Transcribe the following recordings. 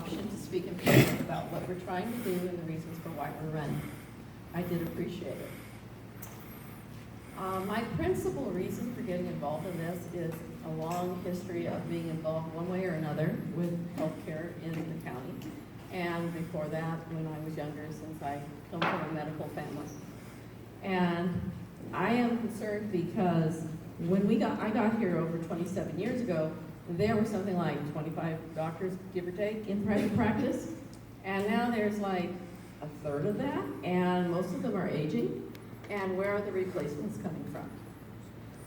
option to speak in public about what we're trying to do and the reasons for why we're running. I did appreciate it. My principal reason for getting involved in this is a long history of being involved one way or another with healthcare in the county. And before that, when I was younger, since I come from a medical family. And I am concerned because when I got here over 27 years ago, there were something like 25 doctors, give or take, in private practice. And now there's like a third of that, and most of them are aging. And where are the replacements coming from?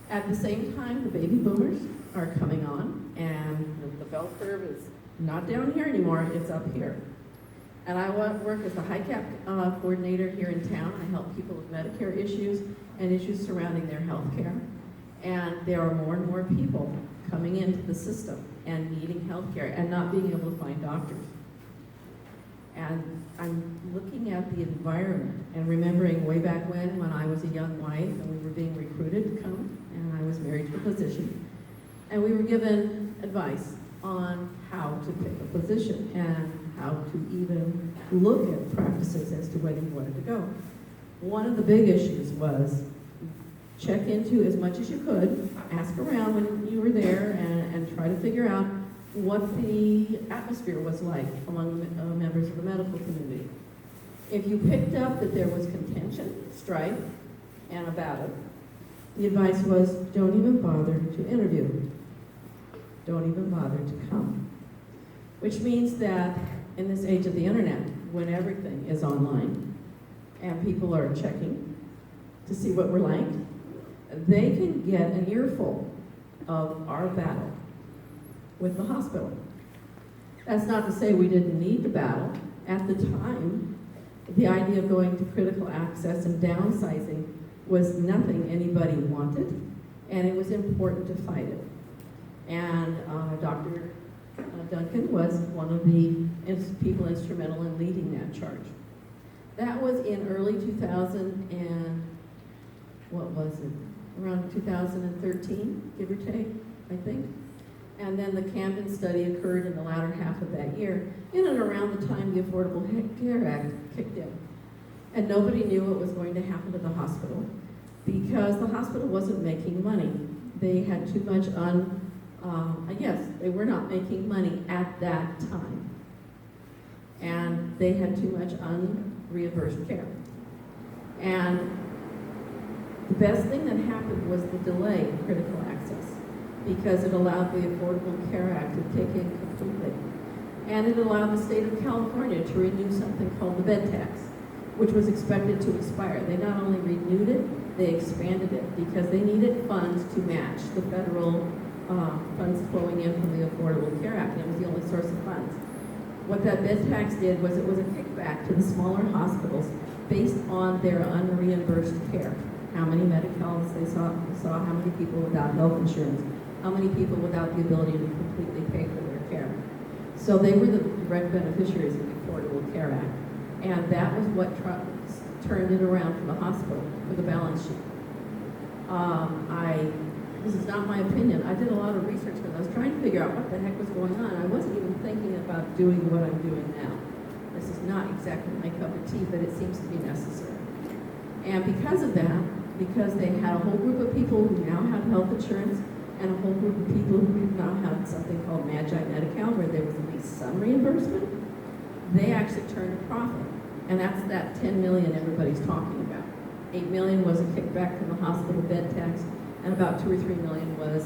At the same time, the baby boomers are coming on, and the bell curve is not down here anymore, it's up here. And I work as the HICAP coordinator here in town. I help people with Medicare issues and issues surrounding their health care. And there are more and more people coming into the system and needing health care and not being able to find doctors. And I'm looking at the environment and remembering way back when I was a young wife and we were being recruited to come, and I was married to a physician. And we were given advice on how to pick a physician and how to even look at practices as to whether you wanted to go. One of the big issues was check into as much as you could, ask around when you were there, and try to figure out what the atmosphere was like among members of the medical community. If you picked up that there was contention, strife, and a battle, the advice was don't even bother to interview. Don't even bother to come. Which means that in this age of the internet, when everything is online and people are checking to see what we're like, they can get an earful of our battle with the hospital. That's not to say we didn't need the battle. At the time, the idea of going to critical access and downsizing was nothing anybody wanted, and it was important to fight it. And Dr. Duncan was one of the people instrumental in leading that charge. That was in early 2000 and, what was it? Around 2013, give or take, I think. And then the Camden study occurred in the latter half of that year, in and around the time the Affordable Care Act kicked in. And nobody knew what was going to happen to the hospital because the hospital wasn't making money. They had too much they were not making money at that time. And they had too much unreimbursed care. And the best thing that happened was the delay in critical access, because it allowed the Affordable Care Act to kick in completely. And it allowed the state of California to renew something called the bed tax, which was expected to expire. They not only renewed it, they expanded it because they needed funds to match the federal funds flowing in from the Affordable Care Act, and it was the only source of funds. What that bed tax did was it was a kickback to the smaller hospitals based on their unreimbursed care. How many medicals they saw, how many people without health insurance, how many people without the ability to completely pay for their care. So they were the direct beneficiaries of the Affordable Care Act. And that was what turned it around for the hospital, for the balance sheet. This is not my opinion. I did a lot of research when I was trying to figure out what the heck was going on. I wasn't even thinking about doing what I'm doing now. This is not exactly my cup of tea, but it seems to be necessary. And because of that, because they had a whole group of people who now have health insurance and a whole group of people who now have something called Magi Medi-Cal, where there was at least some reimbursement, they actually turned a profit. And that's that $10 million everybody's talking about. $8 million was a kickback from the hospital bed tax, and about $2 or $3 million was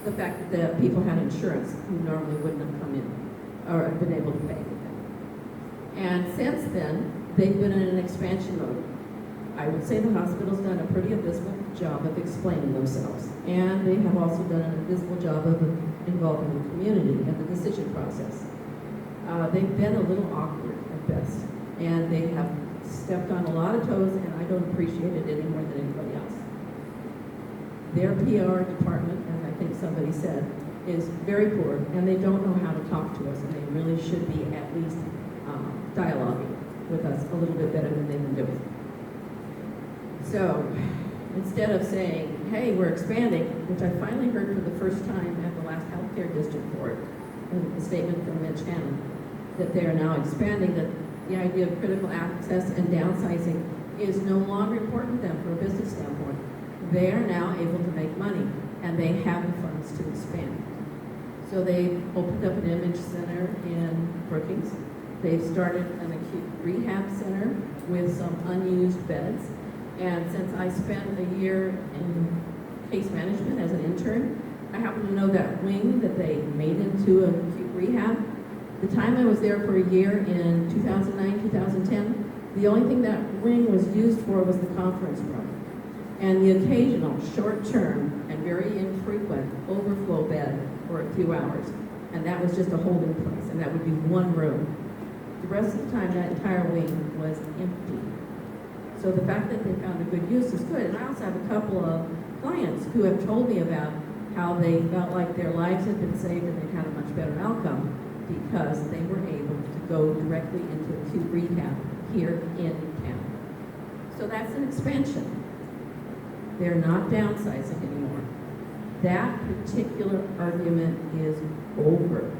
the fact that the people had insurance who normally wouldn't have come in or been able to pay for them. And since then, they've been in an expansion mode. I would say the hospital's done a pretty abysmal job of explaining themselves, and they have also done an abysmal job of involving the community in the decision process. They've been a little awkward at best, and they have stepped on a lot of toes, and I don't appreciate it any more than anybody else. Their PR department, as I think somebody said, is very poor, and they don't know how to talk to us, and they really should be at least dialoguing with us a little bit better than they've been doing. So instead of saying, hey, we're expanding, which I finally heard for the first time at the last healthcare district board, and a statement from Mitch Hannon that they are now expanding, that the idea of critical access and downsizing is no longer important to them from a business standpoint. They are now able to make money, and they have the funds to expand. So they opened up an image center in Brookings. They've started an acute rehab center with some unused beds. And since I spent a year in case management as an intern, I happen to know that wing that they made into an acute rehab. The time I was there for a year in 2009, 2010, the only thing that wing was used for was the conference room and the occasional short-term and very infrequent overflow bed for a few hours. And that was just a holding place, and that would be one room. The rest of the time, that entire wing was empty. So the fact that they found a good use is good. And I also have a couple of clients who have told me about how they felt like their lives had been saved and they had a much better outcome because they were able to go directly into acute rehab here in town. So that's an expansion. They're not downsizing anymore. That particular argument is over.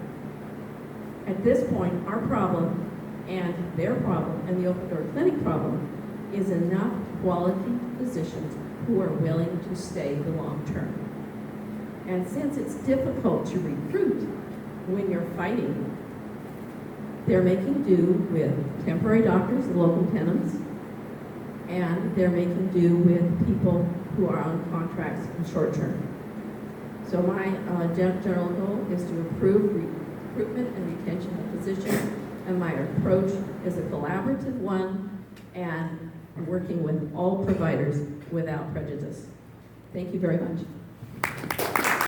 At this point, our problem and their problem and the open door clinic problem is enough quality physicians who are willing to stay the long term. And since it's difficult to recruit when you're fighting, they're making do with temporary doctors, the local tenants, and they're making do with people who are on contracts in short term. So my general goal is to improve recruitment and retention of physicians, and my approach is a collaborative one and working with all providers without prejudice. Thank you very much.